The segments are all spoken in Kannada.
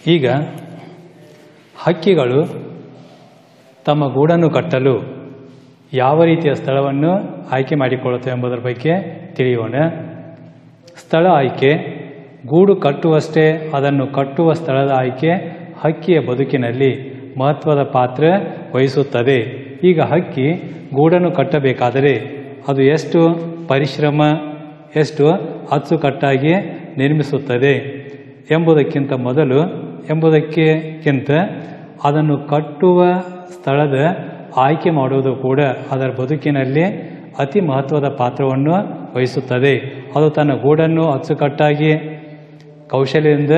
ಈಗ ಹಕ್ಕಿಗಳು ತಮ್ಮ ಗೂಡನ್ನು ಕಟ್ಟಲು ಯಾವ ರೀತಿಯ ಸ್ಥಳವನ್ನು ಆಯ್ಕೆ ಮಾಡಿಕೊಳ್ಳುತ್ತವೆ ಎಂಬುದರ ಬಗ್ಗೆ ತಿಳಿಯೋಣ. ಸ್ಥಳ ಆಯ್ಕೆ. ಗೂಡು ಕಟ್ಟುವಷ್ಟೇ ಅದನ್ನು ಕಟ್ಟುವ ಸ್ಥಳದ ಆಯ್ಕೆ ಹಕ್ಕಿಯ ಬದುಕಿನಲ್ಲಿ ಮಹತ್ವದ ಪಾತ್ರ ವಹಿಸುತ್ತದೆ. ಈಗ ಹಕ್ಕಿ ಗೂಡನ್ನು ಕಟ್ಟಬೇಕಾದರೆ ಅದು ಎಷ್ಟು ಪರಿಶ್ರಮ, ಎಷ್ಟು ಅಚ್ಚುಕಟ್ಟಾಗಿ ನಿರ್ಮಿಸುತ್ತದೆ ಎಂಬುದಕ್ಕಿಂತ ಅದನ್ನು ಕಟ್ಟುವ ಸ್ಥಳದ ಆಯ್ಕೆ ಮಾಡುವುದು ಕೂಡ ಅದರ ಬದುಕಿನಲ್ಲಿ ಅತಿ ಮಹತ್ವದ ಪಾತ್ರವನ್ನು ವಹಿಸುತ್ತದೆ. ಅದು ತನ್ನ ಗೂಡನ್ನು ಅಚ್ಚುಕಟ್ಟಾಗಿ ಕೌಶಲ್ಯದಿಂದ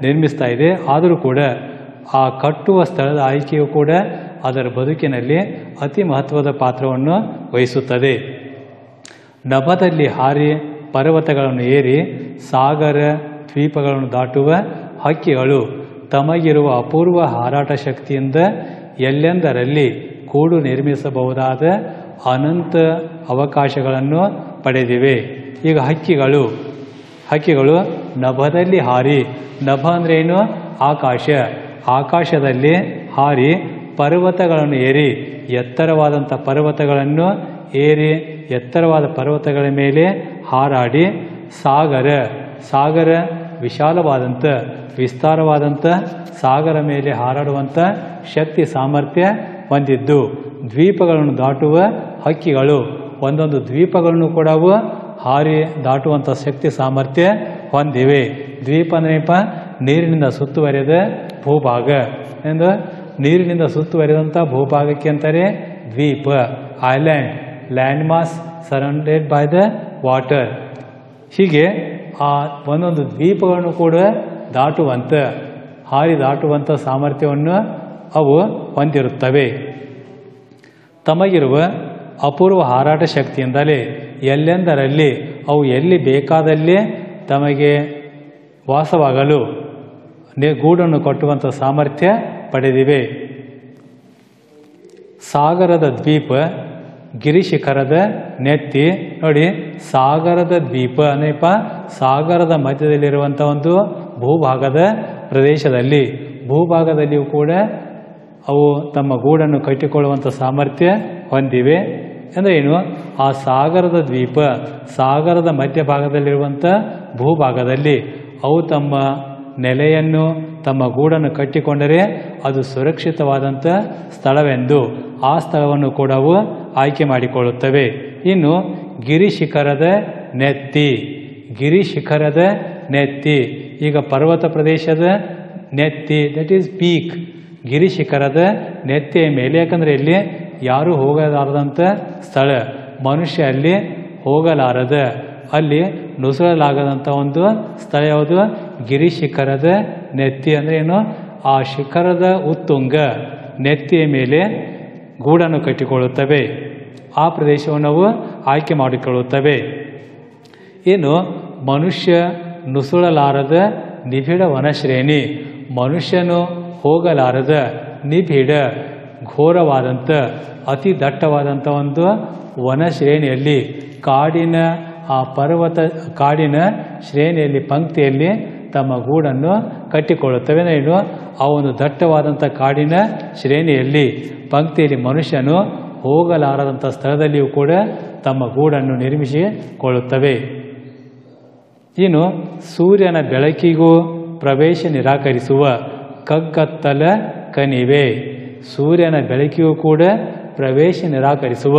ನಿರ್ಮಿಸ್ತಾ ಇದೆ. ಆದರೂ ಕೂಡ ಆ ಕಟ್ಟುವ ಸ್ಥಳದ ಆಯ್ಕೆಯು ಕೂಡ ಅದರ ಬದುಕಿನಲ್ಲಿ ಅತಿ ಮಹತ್ವದ ಪಾತ್ರವನ್ನು ವಹಿಸುತ್ತದೆ. ನಭದಲ್ಲಿ ಹಾರಿ ಪರ್ವತಗಳನ್ನು ಏರಿ ಸಾಗರ ದ್ವೀಪಗಳನ್ನು ದಾಟುವ ಹಕ್ಕಿಗಳು ತಮಗಿರುವ ಅಪೂರ್ವ ಹಾರಾಟ ಶಕ್ತಿಯಿಂದ ಎಲ್ಲೆಂದರಲ್ಲಿ ಗೂಡು ನಿರ್ಮಿಸಬಹುದಾದ ಅನಂತ ಅವಕಾಶಗಳನ್ನು ಪಡೆದಿವೆ. ಈಗ ಹಕ್ಕಿಗಳು ನಭದಲ್ಲಿ ಹಾರಿ, ನಭ ಅಂದ್ರೆ ಏನು? ಆಕಾಶ. ಆಕಾಶದಲ್ಲಿ ಹಾರಿ ಪರ್ವತಗಳನ್ನು ಏರಿ, ಎತ್ತರವಾದಂಥ ಪರ್ವತಗಳನ್ನು ಏರಿ ಎತ್ತರವಾದ ಪರ್ವತಗಳ ಮೇಲೆ ಹಾರಾಡಿ ಸಾಗರ ವಿಶಾಲವಾದಂಥ ವಿಸ್ತಾರವಾದಂಥ ಸಾಗರ ಮೇಲೆ ಹಾರಾಡುವಂಥ ಶಕ್ತಿ ಸಾಮರ್ಥ್ಯ ಹೊಂದಿದ್ದು. ದ್ವೀಪಗಳನ್ನು ದಾಟುವ ಹಕ್ಕಿಗಳು ಒಂದೊಂದು ದ್ವೀಪಗಳನ್ನು ಕೂಡ ಹಾರಿ ದಾಟುವಂಥ ಶಕ್ತಿ ಸಾಮರ್ಥ್ಯ ಹೊಂದಿವೆ. ದ್ವೀಪ ಅಂದ್ರೇಪ ನೀರಿನಿಂದ ಸುತ್ತುವರಿದ ಭೂಭಾಗ ಎಂದು. ನೀರಿನಿಂದ ಸುತ್ತುವರಿದಂಥ ಭೂಭಾಗಕ್ಕೆ ಅಂತಾರೆ ದ್ವೀಪ, island. Land mass surrounded by the water. ಹೀಗೆ ಆ ಒಂದೊಂದು ದ್ವೀಪಗಳನ್ನು ಕೂಡ ಹಾರಿ ದಾಟುವಂಥ ಸಾಮರ್ಥ್ಯವನ್ನು ಅವು ಹೊಂದಿರುತ್ತವೆ. ತಮಗಿರುವ ಅಪೂರ್ವ ಹಾರಾಟ ಶಕ್ತಿಯಿಂದಲೇ ಎಲ್ಲೆಂದರಲ್ಲಿ ಅವು ಎಲ್ಲಿ ಬೇಕಾದಲ್ಲಿ ತಮಗೆ ವಾಸವಾಗಲು ಗೂಡನ್ನು ಕಟ್ಟುವಂಥ ಸಾಮರ್ಥ್ಯ ಪಡೆದಿವೆ. ಸಾಗರದ ದ್ವೀಪ, ಗಿರಿಶಿಖರದ ನೆತ್ತಿ. ನೋಡಿ, ಸಾಗರದ ದ್ವೀಪ ಅಂದ್ರಪ್ಪ ಸಾಗರದ ಮಧ್ಯದಲ್ಲಿರುವಂಥ ಒಂದು ಭೂಭಾಗದಲ್ಲಿಯೂ ಕೂಡ ಅವು ತಮ್ಮ ಗೂಡನ್ನು ಕಟ್ಟಿಕೊಳ್ಳುವಂಥ ಸಾಮರ್ಥ್ಯ ಹೊಂದಿವೆ. ಅಂದರೆ ಏನು? ಆ ಸಾಗರದ ದ್ವೀಪ, ಸಾಗರದ ಮಧ್ಯಭಾಗದಲ್ಲಿರುವಂಥ ಭೂಭಾಗದಲ್ಲಿ ಅವು ತಮ್ಮ ನೆಲೆಯನ್ನು, ತಮ್ಮ ಗೂಡನ್ನು ಕಟ್ಟಿಕೊಂಡರೆ ಅದು ಸುರಕ್ಷಿತವಾದಂಥ ಸ್ಥಳವೆಂದು ಆ ಸ್ಥಳವನ್ನು ಕೂಡ ಅವು ಆಯ್ಕೆ ಮಾಡಿಕೊಳ್ಳುತ್ತವೆ. ಇನ್ನು ಗಿರಿಶಿಖರದ ನೆತ್ತಿ. ಈಗ ಪರ್ವತ ಪ್ರದೇಶದ ನೆತ್ತಿ, ದಟ್ ಈಸ್ ಪೀಕ್. ಗಿರಿಶಿಖರದ ನೆತ್ತಿಯ ಮೇಲೆ, ಯಾಕಂದರೆ ಇಲ್ಲಿ ಯಾರೂ ಹೋಗಲಾರದಂಥ ಸ್ಥಳ, ಮನುಷ್ಯ ಅಲ್ಲಿ ಹೋಗಲಾರದ, ಅಲ್ಲಿ ನುಸುಳಲಾಗದಂಥ ಒಂದು ಸ್ಥಳ ಯಾವುದು? ಗಿರಿಶಿಖರದ ನೆತ್ತಿ. ಅಂದರೆ ಏನು? ಆ ಶಿಖರದ ಉತ್ತುಂಗ ನೆತ್ತಿಯ ಮೇಲೆ ಗೂಡನ್ನು ಕಟ್ಟಿಕೊಳ್ಳುತ್ತವೆ. ಆ ಪ್ರದೇಶವನ್ನು ನಾವು ಆಯ್ಕೆ ಮಾಡಿಕೊಳ್ಳುತ್ತವೆ. ಏನು? ಮನುಷ್ಯ ನುಸುಳಲಾರದ ನಿಬಿಡ ವನಶ್ರೇಣಿ. ಮನುಷ್ಯನು ಹೋಗಲಾರದ ನಿಬಿಡ ಘೋರವಾದಂಥ ಅತಿ ದಟ್ಟವಾದಂಥ ಒಂದು ವನಶ್ರೇಣಿಯಲ್ಲಿ, ಕಾಡಿನ ಶ್ರೇಣಿಯಲ್ಲಿ, ಪಂಕ್ತಿಯಲ್ಲಿ ತಮ್ಮ ಗೂಡನ್ನು ಕಟ್ಟಿಕೊಳ್ಳುತ್ತವೆ. ಏನು? ಆ ಒಂದು ದಟ್ಟವಾದಂಥ ಕಾಡಿನ ಶ್ರೇಣಿಯಲ್ಲಿ, ಪಂಕ್ತಿಯಲ್ಲಿ ಮನುಷ್ಯನು ಹೋಗಲಾರದಂಥ ಸ್ಥಳದಲ್ಲಿಯೂ ಕೂಡ ತಮ್ಮ ಗೂಡನ್ನು ನಿರ್ಮಿಸಿಕೊಳ್ಳುತ್ತವೆ. ಇನ್ನು ಸೂರ್ಯನ ಬೆಳಕಿಗೂ ಪ್ರವೇಶ ನಿರಾಕರಿಸುವ ಕಗ್ಗತ್ತಲ ಕಣಿವೆ. ಸೂರ್ಯನ ಬೆಳಕಿಗೂ ಕೂಡ ಪ್ರವೇಶ ನಿರಾಕರಿಸುವ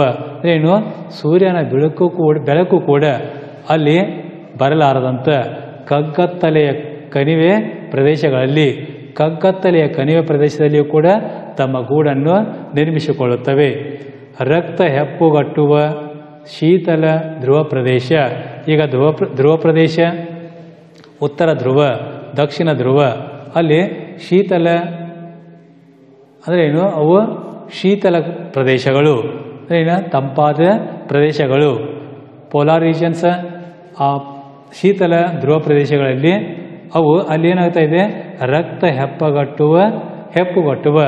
ಏನು? ಸೂರ್ಯನ ಬೆಳಕು ಕೂಡ ಅಲ್ಲಿ ಬರಲಾರದಂಥ ಕಗ್ಗತ್ತಲೆಯ ಕಣಿವೆ ಪ್ರದೇಶದಲ್ಲಿಯೂ ಕೂಡ ತಮ್ಮ ಗೂಡನ್ನು ನಿರ್ಮಿಸಿಕೊಳ್ಳುತ್ತವೆ. ರಕ್ತ ಹೆಪ್ಪುಗಟ್ಟುವ ಶೀತಲ ಧ್ರುವ ಪ್ರದೇಶ. ಈಗ ಧ್ರುವ ಪ್ರದೇಶ, ಉತ್ತರ ಧ್ರುವ, ದಕ್ಷಿಣ ಧ್ರುವ, ಅಲ್ಲಿ ಶೀತಲ ಅಂದರೆ ಏನು? ಅವು ಶೀತಲ ಪ್ರದೇಶಗಳು, ತಂಪಾದ ಪ್ರದೇಶಗಳು, ಪೋಲಾರ್ ರೀಜನ್ಸ್. ಆ ಶೀತಲ ಧ್ರುವ ಪ್ರದೇಶಗಳಲ್ಲಿ ಅಲ್ಲಿ ಏನಾಗ್ತಾ ಇದೆ? ರಕ್ತ ಹೆಪ್ಪುಗಟ್ಟುವ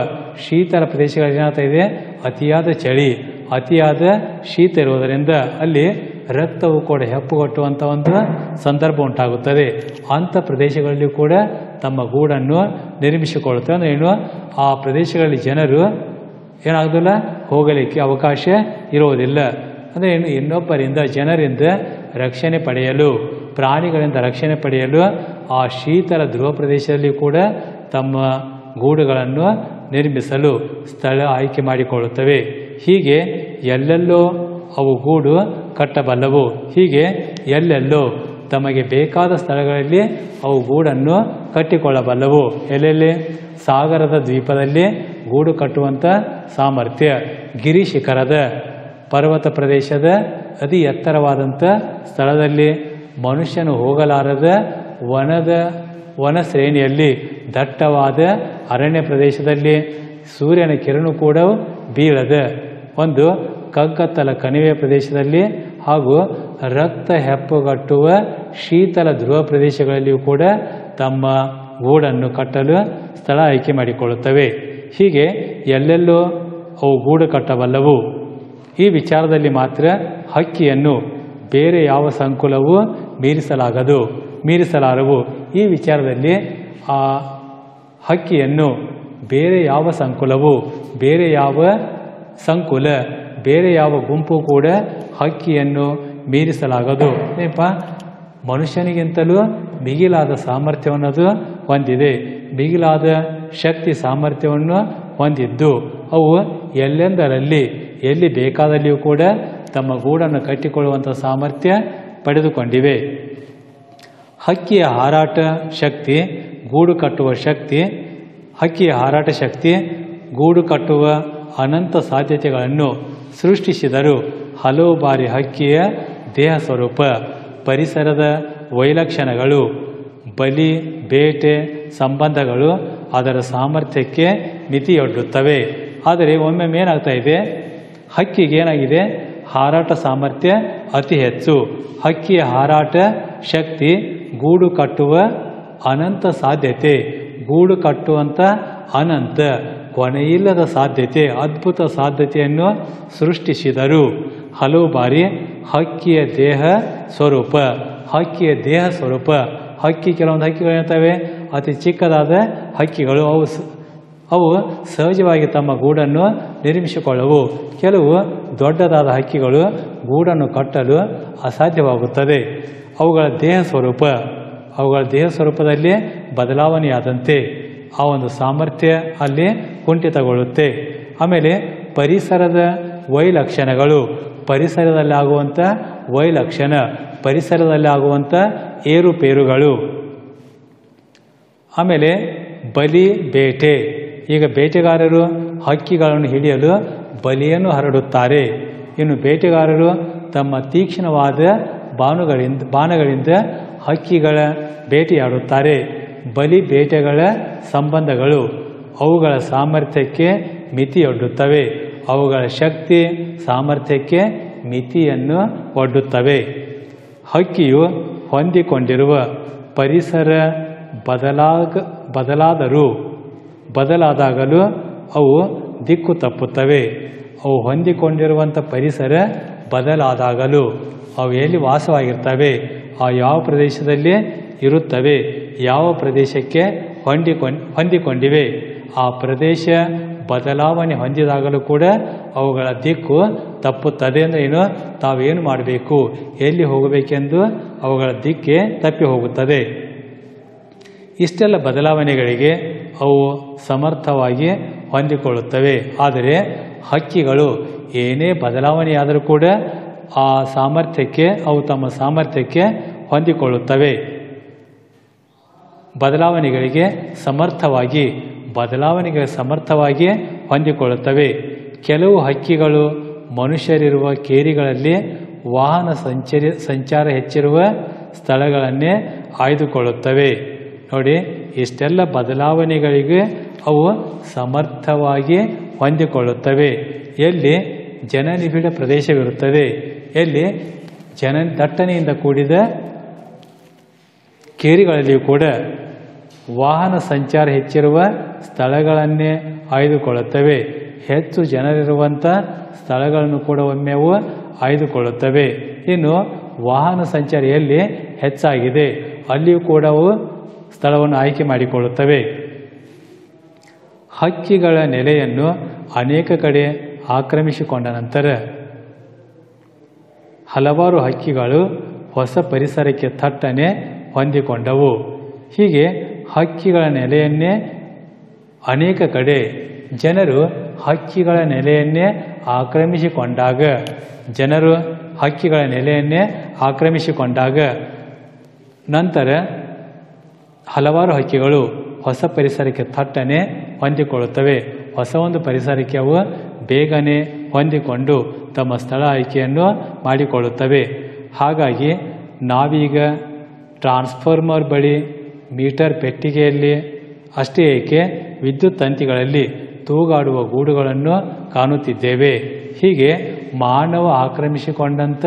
ಶೀತಲ ಪ್ರದೇಶಗಳಲ್ಲಿ ಏನಾಗ್ತಾ ಇದೆ? ಅತಿಯಾದ ಚಳಿ, ಅತಿಯಾದ ಶೀತ ಇರುವುದರಿಂದ ಅಲ್ಲಿ ರಕ್ತವು ಕೂಡ ಹೆಪ್ಪುಗಟ್ಟುವಂಥ ಒಂದು ಸಂದರ್ಭ ಉಂಟಾಗುತ್ತದೆ. ಅಂಥ ಪ್ರದೇಶಗಳಲ್ಲಿ ಕೂಡ ತಮ್ಮ ಗೂಡನ್ನು ನಿರ್ಮಿಸಿಕೊಳ್ಳುತ್ತವೆ. ಅಂದರೆ ಏನು, ಆ ಪ್ರದೇಶಗಳಲ್ಲಿ ಜನರು ಏನಾಗೋದಿಲ್ಲ, ಹೋಗಲಿಕ್ಕೆ ಅವಕಾಶ ಇರುವುದಿಲ್ಲ. ಅಂದರೆ ಏನು, ಇನ್ನೊಬ್ಬರಿಂದ ಜನರಿಂದ ರಕ್ಷಣೆ ಪಡೆಯಲು, ಪ್ರಾಣಿಗಳಿಂದ ರಕ್ಷಣೆ ಪಡೆಯಲು ಆ ಶೀತಲ ಧ್ರುವ ಪ್ರದೇಶದಲ್ಲಿ ಕೂಡ ತಮ್ಮ ಗೂಡುಗಳನ್ನು ನಿರ್ಮಿಸಲು ಸ್ಥಳ ಆಯ್ಕೆ ಮಾಡಿಕೊಳ್ಳುತ್ತವೆ. ಹೀಗೆ ಎಲ್ಲೆಲ್ಲೋ ಅವು ಗೂಡು ಕಟ್ಟಬಲ್ಲವು. ಹೀಗೆ ಎಲ್ಲೆಲ್ಲೋ ತಮಗೆ ಬೇಕಾದ ಸ್ಥಳಗಳಲ್ಲಿ ಅವು ಗೂಡನ್ನು ಕಟ್ಟಿಕೊಳ್ಳಬಲ್ಲವು. ಎಲ್ಲೆಲ್ಲಿ? ಸಾಗರದ ದ್ವೀಪದಲ್ಲಿ ಗೂಡು ಕಟ್ಟುವಂಥ ಸಾಮರ್ಥ್ಯ, ಗಿರಿ ಶಿಖರದ ಪರ್ವತ ಪ್ರದೇಶದ ಅತಿ ಎತ್ತರವಾದಂಥ ಸ್ಥಳದಲ್ಲಿ, ಮನುಷ್ಯನು ಹೋಗಲಾರದ ವನ ಶ್ರೇಣಿಯಲ್ಲಿ, ದಟ್ಟವಾದ ಅರಣ್ಯ ಪ್ರದೇಶದಲ್ಲಿ, ಸೂರ್ಯನ ಕಿರಣ ಕೂಡ ಬೀಳದ ಒಂದು ಕಗ್ಗತ್ತಲ ಕಣಿವೆಯ ಪ್ರದೇಶದಲ್ಲಿ ಹಾಗೂ ರಕ್ತ ಹೆಪ್ಪುಗಟ್ಟುವ ಶೀತಲ ಧ್ರುವ ಪ್ರದೇಶಗಳಲ್ಲಿಯೂ ಕೂಡ ತಮ್ಮ ಗೂಡನ್ನು ಕಟ್ಟಲು ಸ್ಥಳ ಆಯ್ಕೆ ಮಾಡಿಕೊಳ್ಳುತ್ತವೆ. ಹೀಗೆ ಎಲ್ಲೆಲ್ಲೋ ಅವು ಗೂಡು ಕಟ್ಟಬಲ್ಲವು. ಈ ವಿಚಾರದಲ್ಲಿ ಮಾತ್ರ ಹಕ್ಕಿಯನ್ನು ಬೇರೆ ಯಾವ ಸಂಕುಲವೂ ಮೀರಿಸಲಾರವು. ಈ ವಿಚಾರದಲ್ಲಿ ಆ ಹಕ್ಕಿಯನ್ನು ಬೇರೆ ಯಾವ ಸಂಕುಲವು, ಬೇರೆ ಯಾವ ಸಂಕುಲ, ಬೇರೆ ಯಾವ ಗುಂಪು ಕೂಡ ಹಕ್ಕಿಯನ್ನು ಮೀರಿಸಲಾಗದು. ಏನಪ್ಪ, ಮನುಷ್ಯನಿಗಿಂತಲೂ ಮಿಗಿಲಾದ ಸಾಮರ್ಥ್ಯವನ್ನದು ಹೊಂದಿದೆ, ಮಿಗಿಲಾದ ಶಕ್ತಿ ಸಾಮರ್ಥ್ಯವನ್ನು ಹೊಂದಿದ್ದು ಅವು ಎಲ್ಲೆಂದರಲ್ಲಿ ಎಲ್ಲಿ ಬೇಕಾದಲ್ಲಿಯೂ ಕೂಡ ತಮ್ಮ ಗೂಡನ್ನು ಕಟ್ಟಿಕೊಳ್ಳುವಂಥ ಸಾಮರ್ಥ್ಯ ಪಡೆದುಕೊಂಡಿವೆ. ಹಕ್ಕಿಯ ಹಾರಾಟ ಶಕ್ತಿ, ಗೂಡು ಕಟ್ಟುವ ಶಕ್ತಿ, ಹಕ್ಕಿಯ ಹಾರಾಟ ಶಕ್ತಿ ಗೂಡು ಕಟ್ಟುವ ಅನಂತ ಸಾಧ್ಯತೆಗಳನ್ನು ಸೃಷ್ಟಿಸಿದರು. ಹಲವು ಬಾರಿ ಹಕ್ಕಿಯ ದೇಹ ಸ್ವರೂಪ, ಪರಿಸರದ ವೈಲಕ್ಷಣಗಳು, ಬಲಿ ಬೇಟೆ ಸಂಬಂಧಗಳು ಅದರ ಸಾಮರ್ಥ್ಯಕ್ಕೆ ಮಿತಿಯೊಡ್ಡುತ್ತವೆ. ಆದರೆ ಒಮ್ಮೊಮ್ಮೆ ಏನಾಗ್ತಾ ಇದೆ, ಹಕ್ಕಿಗೆ ಏನಾಗಿದೆ, ಹಾರಾಟ ಸಾಮರ್ಥ್ಯ ಅತಿ ಹೆಚ್ಚು. ಹಕ್ಕಿಯ ಹಾರಾಟ ಶಕ್ತಿ ಗೂಡು ಕಟ್ಟುವ ಅನಂತ ಸಾಧ್ಯತೆ, ಗೂಡು ಕಟ್ಟುವಂಥ ಅನಂತ ಕೊನೆಯಿಲ್ಲದ ಸಾಧ್ಯತೆ, ಅದ್ಭುತ ಸಾಧ್ಯತೆಯನ್ನು ಸೃಷ್ಟಿಸಿದರು. ಹಲವು ಬಾರಿ ಹಕ್ಕಿಯ ದೇಹ ಸ್ವರೂಪ, ಹಕ್ಕಿ ಕೆಲವೊಂದು ಹಕ್ಕಿಗಳು ಇರ್ತವೆ ಅತಿ ಚಿಕ್ಕದಾದ ಹಕ್ಕಿಗಳು, ಅವು ಸಹಜವಾಗಿ ತಮ್ಮ ಗೂಡನ್ನು ನಿರ್ಮಿಸಿಕೊಳ್ಳವು. ಕೆಲವು ದೊಡ್ಡದಾದ ಹಕ್ಕಿಗಳು ಗೂಡನ್ನು ಕಟ್ಟಲು ಅಸಾಧ್ಯವಾಗುತ್ತದೆ. ಅವುಗಳ ದೇಹ ಸ್ವರೂಪದಲ್ಲಿ ಬದಲಾವಣೆಯಾದಂತೆ ಆ ಒಂದು ಸಾಮರ್ಥ್ಯ ಅಲ್ಲಿ ಕುಂಠಿತಗೊಳ್ಳುತ್ತೆ. ಆಮೇಲೆ ಪರಿಸರದ ವೈಲಕ್ಷಣಗಳು, ಪರಿಸರದಲ್ಲಿ ಆಗುವಂಥ ವೈಲಕ್ಷಣ, ಪರಿಸರದಲ್ಲಿ ಆಗುವಂಥ ಏರುಪೇರುಗಳು. ಆಮೇಲೆ ಬಲಿ ಬೇಟೆ, ಈಗ ಬೇಟೆಗಾರರು ಹಕ್ಕಿಗಳನ್ನು ಹಿಡಿಯಲು ಬಲಿಯನ್ನು ಹರಡುತ್ತಾರೆ. ಇನ್ನು ಬೇಟೆಗಾರರು ತಮ್ಮ ತೀಕ್ಷ್ಣವಾದ ಬಾಣಗಳಿಂದ ಹಕ್ಕಿಗಳ ಬೇಟೆಯಾಡುತ್ತಾರೆ. ಬಲಿ ಬೇಟೆಗಳ ಸಂಬಂಧಗಳು ಅವುಗಳ ಸಾಮರ್ಥ್ಯಕ್ಕೆ ಮಿತಿಯೊಡ್ಡುತ್ತವೆ, ಅವುಗಳ ಶಕ್ತಿ ಸಾಮರ್ಥ್ಯಕ್ಕೆ ಮಿತಿಯನ್ನು ಒಡ್ಡುತ್ತವೆ. ಹಕ್ಕಿಯು ಹೊಂದಿಕೊಂಡಿರುವ ಪರಿಸರ ಬದಲಾದಾಗಲೂ ಅವು ದಿಕ್ಕು ತಪ್ಪುತ್ತವೆ. ಅವು ಹೊಂದಿಕೊಂಡಿರುವಂಥ ಪರಿಸರ ಬದಲಾದಾಗಲೂ ಅವು ಎಲ್ಲಿ ವಾಸವಾಗಿರ್ತವೆ, ಆ ಯಾವ ಪ್ರದೇಶದಲ್ಲಿ ಇರುತ್ತವೆ, ಯಾವ ಪ್ರದೇಶಕ್ಕೆ ಹೊಂದಿಕೊಂಡಿವೆ, ಆ ಪ್ರದೇಶ ಬದಲಾವಣೆ ಹೊಂದಿದಾಗಲೂ ಕೂಡ ಅವುಗಳ ದಿಕ್ಕು ತಪ್ಪುತ್ತದೆ. ಅಂದರೆ ಏನು, ತಾವೇನು ಮಾಡಬೇಕು, ಎಲ್ಲಿ ಹೋಗಬೇಕೆಂದು ಅವುಗಳ ದಿಕ್ಕೆ ತಪ್ಪಿ ಹೋಗುತ್ತದೆ. ಇಷ್ಟೆಲ್ಲ ಬದಲಾವಣೆಗಳಿಗೆ ಅವು ಸಮರ್ಥವಾಗಿ ಹೊಂದಿಕೊಳ್ಳುತ್ತವೆ. ಆದರೆ ಹಕ್ಕಿಗಳು ಏನೇ ಬದಲಾವಣೆಯಾದರೂ ಕೂಡ ಆ ಸಾಮರ್ಥ್ಯಕ್ಕೆ, ಅವು ತಮ್ಮ ಸಾಮರ್ಥ್ಯಕ್ಕೆ ಹೊಂದಿಕೊಳ್ಳುತ್ತವೆ. ಬದಲಾವಣೆಗಳಿಗೆ ಸಮರ್ಥವಾಗಿ ಹೊಂದಿಕೊಳ್ಳುತ್ತವೆ. ಕೆಲವು ಹಕ್ಕಿಗಳು ಮನುಷ್ಯರಿರುವ ಕೇರಿಗಳಲ್ಲಿ ವಾಹನ ಸಂಚಾರ ಹೆಚ್ಚಿರುವ ಸ್ಥಳಗಳನ್ನೇ ಆಯ್ದುಕೊಳ್ಳುತ್ತವೆ. ನೋಡಿ, ಇಷ್ಟೆಲ್ಲ ಬದಲಾವಣೆಗಳಿಗೆ ಅವು ಸಮರ್ಥವಾಗಿ ಹೊಂದಿಕೊಳ್ಳುತ್ತವೆ. ಎಲ್ಲಿ ಜನನಿಬಿಡ ಪ್ರದೇಶವಿರುತ್ತದೆ, ಎಲ್ಲಿ ದಟ್ಟಣೆಯಿಂದ ಕೂಡಿದ ಕೇರಿಗಳಲ್ಲಿಯೂ ಕೂಡ ವಾಹನ ಸಂಚಾರ ಹೆಚ್ಚಿರುವ ಸ್ಥಳಗಳನ್ನೇ ಆಯ್ದುಕೊಳ್ಳುತ್ತವೆ. ಹೆಚ್ಚು ಜನರಿರುವಂಥ ಸ್ಥಳಗಳನ್ನು ಕೂಡ ಒಮ್ಮೆ ಅವು ಆಯ್ದುಕೊಳ್ಳುತ್ತವೆ. ಇನ್ನು ವಾಹನ ಸಂಚಾರ ಎಲ್ಲಿ ಹೆಚ್ಚಾಗಿದೆ ಅಲ್ಲಿಯೂ ಕೂಡ ಅವು ಸ್ಥಳವನ್ನು ಆಯ್ಕೆ ಮಾಡಿಕೊಳ್ಳುತ್ತವೆ. ಹಕ್ಕಿಗಳ ನೆಲೆಯನ್ನು ಅನೇಕ ಕಡೆ ಆಕ್ರಮಿಸಿಕೊಂಡ ನಂತರ ಹಲವಾರು ಹಕ್ಕಿಗಳು ಹೊಸ ಪರಿಸರಕ್ಕೆ ಥಟ್ಟನೆ ಹೊಂದಿಕೊಂಡವು. ಹೀಗೆ ಹಕ್ಕಿಗಳ ನೆಲೆಯನ್ನೇ ಅನೇಕ ಕಡೆ ಜನರು ಹಕ್ಕಿಗಳ ನೆಲೆಯನ್ನೇ ಆಕ್ರಮಿಸಿಕೊಂಡಾಗ ನಂತರ ಹಲವಾರು ಹಕ್ಕಿಗಳು ಹೊಸ ಪರಿಸರಕ್ಕೆ ಥಟ್ಟನೆ ಹೊಂದಿಕೊಳ್ಳುತ್ತವೆ. ಹೊಸ ಒಂದು ಪರಿಸರಕ್ಕೆ ಅವು ಬೇಗನೆ ಹೊಂದಿಕೊಂಡು ತಮ್ಮ ಸ್ಥಳ ಆಯ್ಕೆಯನ್ನು ಮಾಡಿಕೊಳ್ಳುತ್ತವೆ. ಹಾಗಾಗಿ ನಾವೀಗ ಟ್ರಾನ್ಸ್ಫಾರ್ಮರ್ ಬಳಿ, ಮೀಟರ್ ಪೆಟ್ಟಿಗೆಯಲ್ಲಿ ಅಷ್ಟೇ ಏಕೆ ವಿದ್ಯುತ್ ತಂತಿಗಳಲ್ಲಿ ತೂಗಾಡುವ ಗೂಡುಗಳನ್ನು ಕಾಣುತ್ತಿದ್ದೇವೆ. ಹೀಗೆ ಮಾನವ ಆಕ್ರಮಿಸಿಕೊಂಡಂಥ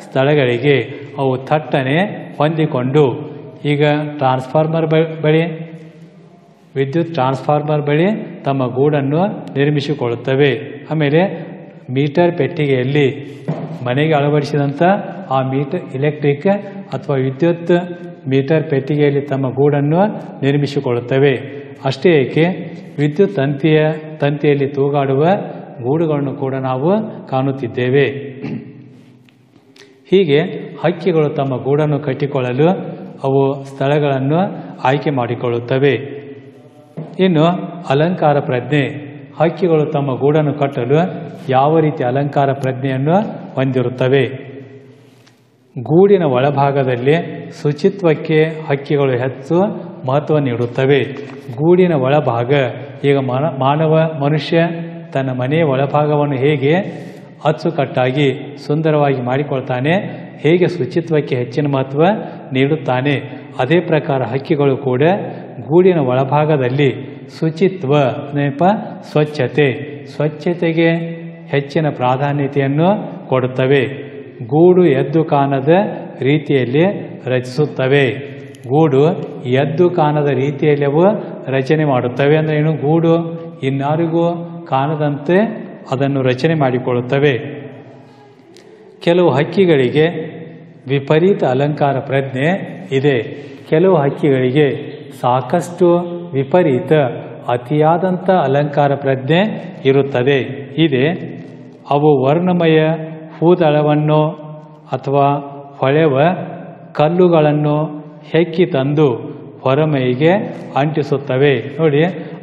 ಸ್ಥಳಗಳಿಗೆ ಅವು ಥಟ್ಟನೆ ಹೊಂದಿಕೊಂಡು ಈಗ ವಿದ್ಯುತ್ ಟ್ರಾನ್ಸ್ಫಾರ್ಮರ್ ಬಳಿ ತಮ್ಮ ಗೂಡನ್ನು ನಿರ್ಮಿಸಿಕೊಳ್ಳುತ್ತವೆ. ಆಮೇಲೆ ಮೀಟರ್ ಪೆಟ್ಟಿಗೆಯಲ್ಲಿ ಮನೆಗೆ ಅಳವಡಿಸಿದಂಥ ಆ ಎಲೆಕ್ಟ್ರಿಕ್ ಅಥವಾ ವಿದ್ಯುತ್ ಮೀಟರ್ ಪೆಟ್ಟಿಗೆಯಲ್ಲಿ ತಮ್ಮ ಗೂಡನ್ನು ನಿರ್ಮಿಸಿಕೊಳ್ಳುತ್ತವೆ. ಅಷ್ಟೇ ಏಕೆ ವಿದ್ಯುತ್ ತಂತಿಯಲ್ಲಿ ತೂಗಾಡುವ ಗೂಡುಗಳನ್ನು ಕೂಡ ನಾವು ಕಾಣುತ್ತಿದ್ದೇವೆ. ಹೀಗೆ ಹಕ್ಕಿಗಳು ತಮ್ಮ ಗೂಡನ್ನು ಕಟ್ಟಿಕೊಳ್ಳಲು ಅವು ಸ್ಥಳಗಳನ್ನು ಆಯ್ಕೆ ಮಾಡಿಕೊಳ್ಳುತ್ತವೆ. ಇನ್ನು ಅಲಂಕಾರ ಪ್ರಜ್ಞೆ. ಹಕ್ಕಿಗಳು ತಮ್ಮ ಗೂಡನ್ನು ಕಟ್ಟಲು ಯಾವ ರೀತಿ ಅಲಂಕಾರ ಪ್ರಜ್ಞೆಯನ್ನು ಹೊಂದಿರುತ್ತವೆ? ಗೂಡಿನ ಒಳಭಾಗದಲ್ಲಿ ಶುಚಿತ್ವಕ್ಕೆ ಹಕ್ಕಿಗಳು ಹೆಚ್ಚು ಮಹತ್ವ ನೀಡುತ್ತವೆ. ಗೂಡಿನ ಒಳಭಾಗ, ಈಗ ಮನುಷ್ಯ ತನ್ನ ಮನೆಯ ಒಳಭಾಗವನ್ನು ಹೇಗೆ ಅಚ್ಚುಕಟ್ಟಾಗಿ ಸುಂದರವಾಗಿ ಮಾಡಿಕೊಳ್ತಾನೆ, ಹೇಗೆ ಶುಚಿತ್ವಕ್ಕೆ ಹೆಚ್ಚಿನ ಮಹತ್ವ ನೀಡುತ್ತಾನೆ, ಅದೇ ಪ್ರಕಾರ ಹಕ್ಕಿಗಳು ಕೂಡ ಗೂಡಿನ ಒಳಭಾಗದಲ್ಲಿ ಶುಚಿತ್ವ, ಸ್ವಚ್ಛತೆಗೆ ಹೆಚ್ಚಿನ ಪ್ರಾಧಾನ್ಯತೆಯನ್ನು ಕೊಡುತ್ತವೆ. ಗೂಡು ಎದ್ದು ಕಾಣದ ರೀತಿಯಲ್ಲಿ ರಚಿಸುತ್ತವೆ. ಗೂಡು ಎದ್ದು ಕಾಣದ ರೀತಿಯಲ್ಲಿ ಅವು ರಚನೆ ಮಾಡುತ್ತವೆ. ಅಂದರೆ ಏನು? ಗೂಡು ಇನ್ನಾರಿಗೂ ಕಾಣದಂತೆ ಅದನ್ನು ರಚನೆ ಮಾಡಿಕೊಳ್ಳುತ್ತವೆ. ಕೆಲವು ಹಕ್ಕಿಗಳಿಗೆ ವಿಪರೀತ ಅಲಂಕಾರ ಪ್ರಜ್ಞೆ ಇದೆ. ಕೆಲವು ಹಕ್ಕಿಗಳಿಗೆ ಸಾಕಷ್ಟು ವಿಪರೀತ, ಅತಿಯಾದಂಥ ಅಲಂಕಾರ ಪ್ರಜ್ಞೆ ಇರುತ್ತದೆ. ಅವು ವರ್ಣಮಯ ಹೂದಳವನ್ನು ಅಥವಾ ಹೊಳೆವ ಕಲ್ಲುಗಳನ್ನು ಹೆಕ್ಕಿ ತಂದು ಹೊರಮೈಗೆ ಅಂಟಿಸುತ್ತವೆ. ನೋಡಿ,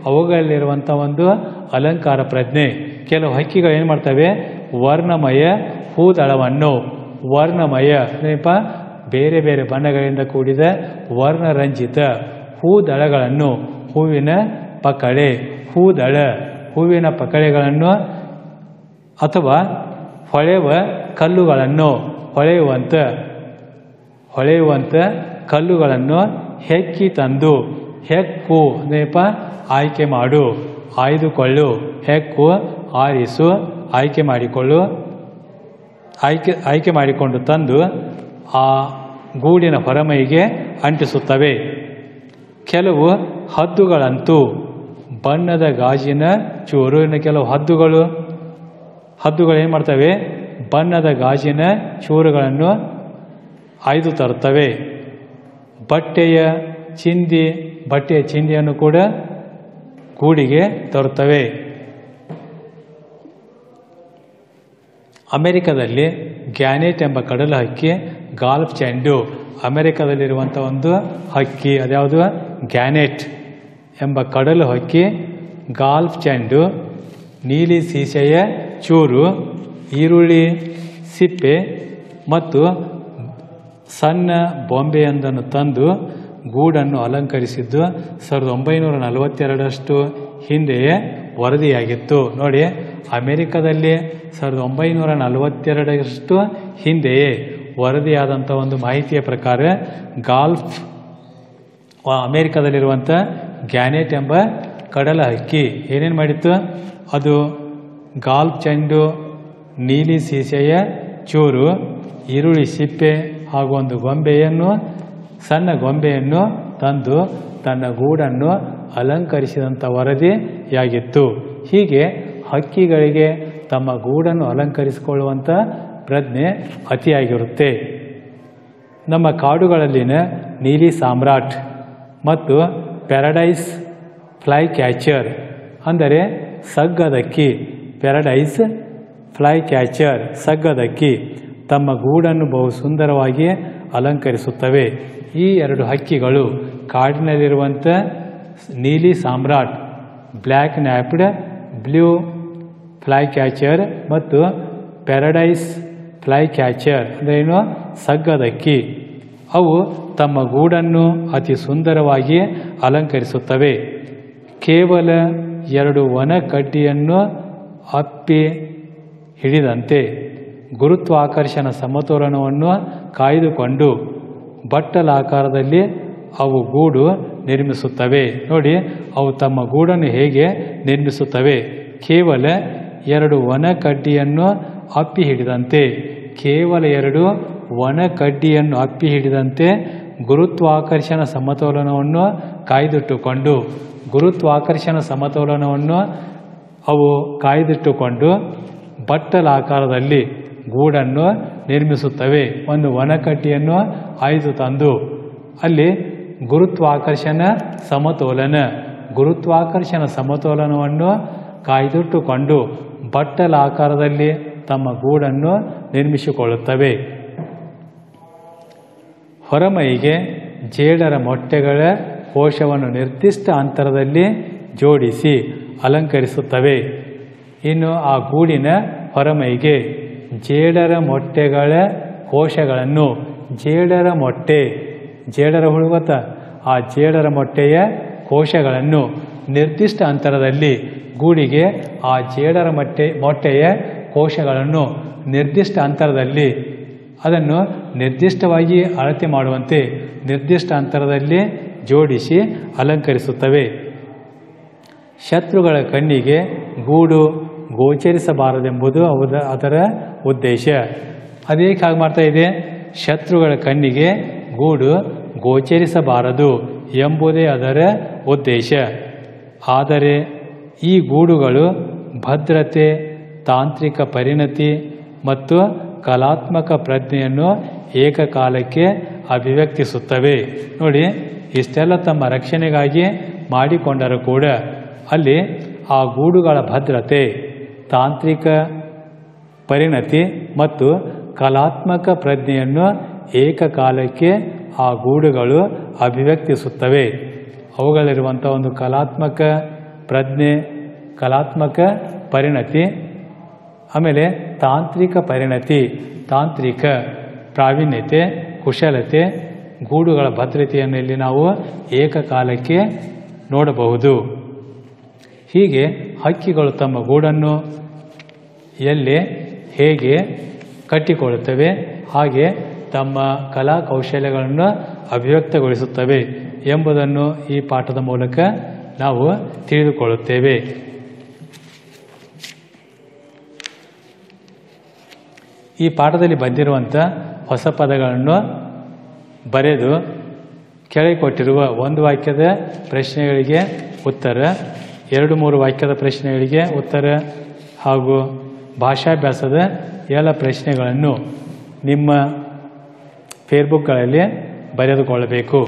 ಅವುಗಳಲ್ಲಿರುವಂಥ ಒಂದು ಅಲಂಕಾರ ಪ್ರಜ್ಞೆ. ಕೆಲವು ಹಕ್ಕಿಗಳು ಏನು ಮಾಡ್ತವೆ? ವರ್ಣಮಯ ಹೂದಳವನ್ನು, ಬೇರೆ ಬೇರೆ ಬಣ್ಣಗಳಿಂದ ಕೂಡಿದ ವರ್ಣರಂಜಿತ ಹೂದಳಗಳನ್ನು, ಹೂವಿನ ಪಕಳೆಗಳನ್ನು ಅಥವಾ ಹೊಳೆಯುವ ಕಲ್ಲುಗಳನ್ನು, ಹೊಳೆಯುವಂಥ ಕಲ್ಲುಗಳನ್ನು ಹೆಕ್ಕಿ ತಂದು, ಹೆಕ್ಕು ಆಯ್ಕೆ ಮಾಡು, ಆಯ್ದುಕೊಳ್ಳು, ಹೆಕ್ಕು ಆರಿಸು, ಆಯ್ಕೆ ಮಾಡಿಕೊಂಡು ತಂದು ಆ ಗೂಡಿನ ಹೊರಮೈಗೆ ಅಂಟಿಸುತ್ತವೆ. ಕೆಲವು ಹದ್ದುಗಳಂತೂ ಬಣ್ಣದ ಗಾಜಿನ ಚೂರು. ಇನ್ನು ಕೆಲವು ಹದ್ದುಗಳು ಏನು ಮಾಡ್ತವೆ? ಬಣ್ಣದ ಗಾಜಿನ ಚೂರುಗಳನ್ನು ಆಯ್ದು ತರುತ್ತವೆ. ಬಟ್ಟೆಯ ಚಿಂದಿಯನ್ನು ಕೂಡ ಗೂಡಿಗೆ ತರುತ್ತವೆ. ಅಮೆರಿಕದಲ್ಲಿ ಗ್ಯಾನೆಟ್ ಎಂಬ ಕಡಲು ಹಕ್ಕಿ, ಗಾಲ್ಫ್ ಚೆಂಡು, ಅಮೆರಿಕದಲ್ಲಿರುವಂಥ ಒಂದು ಹಕ್ಕಿ, ಅದ್ಯಾವುದು? ಗ್ಯಾನೆಟ್ ಎಂಬ ಕಡಲು ಹಕ್ಕಿ, ಗಾಲ್ಫ್ ಚೆಂಡು, ನೀಲಿ ಸೀಸೆಯ ಚೂರು, ಈರುಳ್ಳಿ ಸಿಪ್ಪೆ ಮತ್ತು ಸಣ್ಣ ಬೊಂಬೆಯೊಂದನ್ನು ತಂದು ಗೂಡನ್ನು ಅಲಂಕರಿಸಿದ್ದು 1942 ಹಿಂದೆಯೇ ವರದಿಯಾಗಿತ್ತು. ನೋಡಿ, ಅಮೆರಿಕದಲ್ಲಿ 1942 ಹಿಂದೆಯೇ ವರದಿಯಾದಂಥ ಒಂದು ಮಾಹಿತಿಯ ಪ್ರಕಾರ ಅಮೆರಿಕದಲ್ಲಿರುವಂಥ ಗ್ಯಾನೆಟ್ ಎಂಬ ಕಡಲ ಹಕ್ಕಿ ಏನೇನು ಮಾಡಿತ್ತು? ಅದು ಗಾಲ್ಫ್ ಚೆಂಡು, ನೀಲಿ ಸೀಸೆಯ ಚೂರು, ಈರುಳ್ಳಿ ಸಿಪ್ಪೆ ಹಾಗೂ ಒಂದು ಸಣ್ಣ ಗೊಂಬೆಯನ್ನು ತಂದು ತನ್ನ ಗೂಡನ್ನು ಅಲಂಕರಿಸಿದಂಥ ವರದಿಯಾಗಿತ್ತು. ಹೀಗೆ ಹಕ್ಕಿಗಳಿಗೆ ತಮ್ಮ ಗೂಡನ್ನು ಅಲಂಕರಿಸಿಕೊಳ್ಳುವಂಥ ಪ್ರಜ್ಞೆ ಅತಿಯಾಗಿರುತ್ತೆ. ನಮ್ಮ ಕಾಡುಗಳಲ್ಲಿನ ನೀಲಿ ಸಾಮ್ರಾಟ್ ಮತ್ತು ಪ್ಯಾರಡೈಸ್ ಫ್ಲೈ ಕ್ಯಾಚರ್ ಅಂದರೆ ಸಗ್ಗದಕ್ಕಿ. ಪ್ಯಾರಡೈಸ್ ಫ್ಲೈ ಕ್ಯಾಚರ್ ಸಗ್ಗದಕ್ಕಿ ತಮ್ಮ ಗೂಡನ್ನು ಬಹು ಸುಂದರವಾಗಿ ಅಲಂಕರಿಸುತ್ತವೆ. ಈ ಎರಡು ಹಕ್ಕಿಗಳು ಕಾಡಿನಲ್ಲಿರುವಂಥ ನೀಲಿ ಸಾಮ್ರಾಟ್ ಬ್ಲ್ಯಾಕ್ ನ್ಯಾಪ್ಡ್ ಬ್ಲೂ ಫ್ಲೈ ಕ್ಯಾಚರ್ ಮತ್ತು ಪ್ಯಾರಡೈಸ್ ಫ್ಲೈ ಕ್ಯಾಚರ್ ಅಂದ್ರೇನು ಸಗ್ಗದಕ್ಕಿ. ಅವು ತಮ್ಮ ಗೂಡನ್ನು ಅತಿ ಸುಂದರವಾಗಿ ಅಲಂಕರಿಸುತ್ತವೆ. ಕೇವಲ ಎರಡು ಒಣ ಕಡ್ಡಿಯನ್ನು ಅಪ್ಪಿ ಹಿಡಿದಂತೆ ಗುರುತ್ವಾಕರ್ಷಣ ಸಮತೋಲನವನ್ನು ಕಾಯ್ದುಕೊಂಡು ಬಟ್ಟಲಾಕಾರದಲ್ಲಿ ಅವು ಗೂಡು ನಿರ್ಮಿಸುತ್ತವೆ. ನೋಡಿ, ಅವು ತಮ್ಮ ಗೂಡನ್ನು ಹೇಗೆ ನಿರ್ಮಿಸುತ್ತವೆ? ಕೇವಲ ಎರಡು ಒಣ ಕಡ್ಡಿಯನ್ನು ಅಪ್ಪಿ ಹಿಡಿದಂತೆ, ಕೇವಲ ಎರಡು ಒಣ ಕಡ್ಡಿಯನ್ನು ಅಪ್ಪಿ ಹಿಡಿದಂತೆ ಗುರುತ್ವಾಕರ್ಷಣ ಸಮತೋಲನವನ್ನು ಕಾಯ್ದಿಟ್ಟುಕೊಂಡು, ಗುರುತ್ವಾಕರ್ಷಣ ಸಮತೋಲನವನ್ನು ಅವು ಕಾಯ್ದಿಟ್ಟುಕೊಂಡು ಬಟ್ಟಲಾಕಾರದಲ್ಲಿ ಗೂಡನ್ನು ನಿರ್ಮಿಸುತ್ತವೆ. ಒಂದು ಒಣ ಕಡ್ಡಿಯನ್ನು ಆಯ್ದು ತಂದು ಅಲ್ಲಿ ಗುರುತ್ವಾಕರ್ಷಣ ಸಮತೋಲನವನ್ನು ಕಾಯ್ದಿಟ್ಟುಕೊಂಡು ಬಟ್ಟಲಾಕಾರದಲ್ಲಿ ತಮ್ಮ ಗೂಡನ್ನು ನಿರ್ಮಿಸಿಕೊಳ್ಳುತ್ತವೆ. ಹೊರಮೈಗೆ ಜೇಡರ ಮೊಟ್ಟೆಗಳ ಕೋಶವನ್ನು ನಿರ್ದಿಷ್ಟ ಅಂತರದಲ್ಲಿ ಜೋಡಿಸಿ ಅಲಂಕರಿಸುತ್ತವೆ. ಇನ್ನು ಆ ಗೂಡಿನ ಹೊರಮೈಗೆ ಜೇಡರ ಮೊಟ್ಟೆಗಳ ಕೋಶಗಳನ್ನು, ಜೇಡರ ಹುಳು ಗೊತ್ತಾ? ಆ ಜೇಡರ ಮೊಟ್ಟೆಯ ಕೋಶಗಳನ್ನು ನಿರ್ದಿಷ್ಟ ಅಂತರದಲ್ಲಿ ಗೂಡಿಗೆ ಆ ಜೇಡರ ಮೊಟ್ಟೆಯ ಕೋಶಗಳನ್ನು ನಿರ್ದಿಷ್ಟ ಅಂತರದಲ್ಲಿ ಅದನ್ನು ನಿರ್ದಿಷ್ಟವಾಗಿ ಅಳತೆ ಮಾಡುವಂತೆ ನಿರ್ದಿಷ್ಟ ಅಂತರದಲ್ಲಿ ಜೋಡಿಸಿ ಅಲಂಕರಿಸುತ್ತವೆ. ಶತ್ರುಗಳ ಕಣ್ಣಿಗೆ ಗೂಡು ಗೋಚರಿಸಬಾರದೆಂಬುದು ಅದರ ಉದ್ದೇಶ. ಅದೇಕೆ ಹಾಗೆ ಮಾಡ್ತಾ ಇದೆ? ಶತ್ರುಗಳ ಕಣ್ಣಿಗೆ ಗೂಡು ಗೋಚರಿಸಬಾರದು ಎಂಬುದೇ ಅದರ ಉದ್ದೇಶ. ಆದರೆ ಈ ಗೂಡುಗಳು ಭದ್ರತೆ, ತಾಂತ್ರಿಕ ಪರಿಣತಿ ಮತ್ತು ಕಲಾತ್ಮಕ ಪ್ರಜ್ಞೆಯನ್ನು ಏಕಕಾಲಕ್ಕೆ ಅಭಿವ್ಯಕ್ತಿಸುತ್ತವೆ. ನೋಡಿ, ಇಷ್ಟೆಲ್ಲ ತಮ್ಮ ರಕ್ಷಣೆಗಾಗಿ ಮಾಡಿಕೊಂಡರೂ ಕೂಡ ಅಲ್ಲಿ ಆ ಗೂಡುಗಳ ಭದ್ರತೆ, ತಾಂತ್ರಿಕ ಪರಿಣತಿ ಮತ್ತು ಕಲಾತ್ಮಕ ಪ್ರಜ್ಞೆಯನ್ನು ಏಕಕಾಲಕ್ಕೆ ಆ ಗೂಡುಗಳು ಅಭಿವ್ಯಕ್ತಿಸುತ್ತವೆ. ಅವುಗಳಿರುವಂಥ ಒಂದು ಕಲಾತ್ಮಕ ಪ್ರಜ್ಞೆ, ಕಲಾತ್ಮಕ ಪರಿಣತಿ, ಆಮೇಲೆ ತಾಂತ್ರಿಕ ಪರಿಣತಿ, ತಾಂತ್ರಿಕ ಪ್ರಾವೀಣ್ಯತೆ, ಕುಶಲತೆ, ಗೂಡುಗಳ ಭದ್ರತೆಯನ್ನು ಇಲ್ಲಿ ನಾವು ಏಕಕಾಲಕ್ಕೆ ನೋಡಬಹುದು. ಹೀಗೆ ಹಕ್ಕಿಗಳು ತಮ್ಮ ಗೂಡನ್ನು ಎಲ್ಲಿ ಹೇಗೆ ಕಟ್ಟಿಕೊಳ್ಳುತ್ತವೆ, ಹಾಗೆ ತಮ್ಮ ಕಲಾ ಕೌಶಲ್ಯಗಳನ್ನು ಅಭಿವ್ಯಕ್ತಗೊಳಿಸುತ್ತವೆ ಎಂಬುದನ್ನು ಈ ಪಾಠದ ಮೂಲಕ ನಾವು ತಿಳಿದುಕೊಳ್ಳುತ್ತೇವೆ. ಈ ಪಾಠದಲ್ಲಿ ಬಂದಿರುವಂಥ ಹೊಸ ಪದಗಳನ್ನು ಬರೆದು ಕೆಳಗೆ ಕೊಟ್ಟಿರುವ ಒಂದು ವಾಕ್ಯದ ಪ್ರಶ್ನೆಗಳಿಗೆ ಉತ್ತರ, 2-3 ವಾಕ್ಯದ ಪ್ರಶ್ನೆಗಳಿಗೆ ಉತ್ತರ ಹಾಗೂ ಭಾಷಾಭ್ಯಾಸದ ಎಲ್ಲ ಪ್ರಶ್ನೆಗಳನ್ನು ನಿಮ್ಮ ಫೇಸ್ಬುಕ್ಗಳಲ್ಲಿ ಬರೆದುಕೊಳ್ಳಬೇಕು.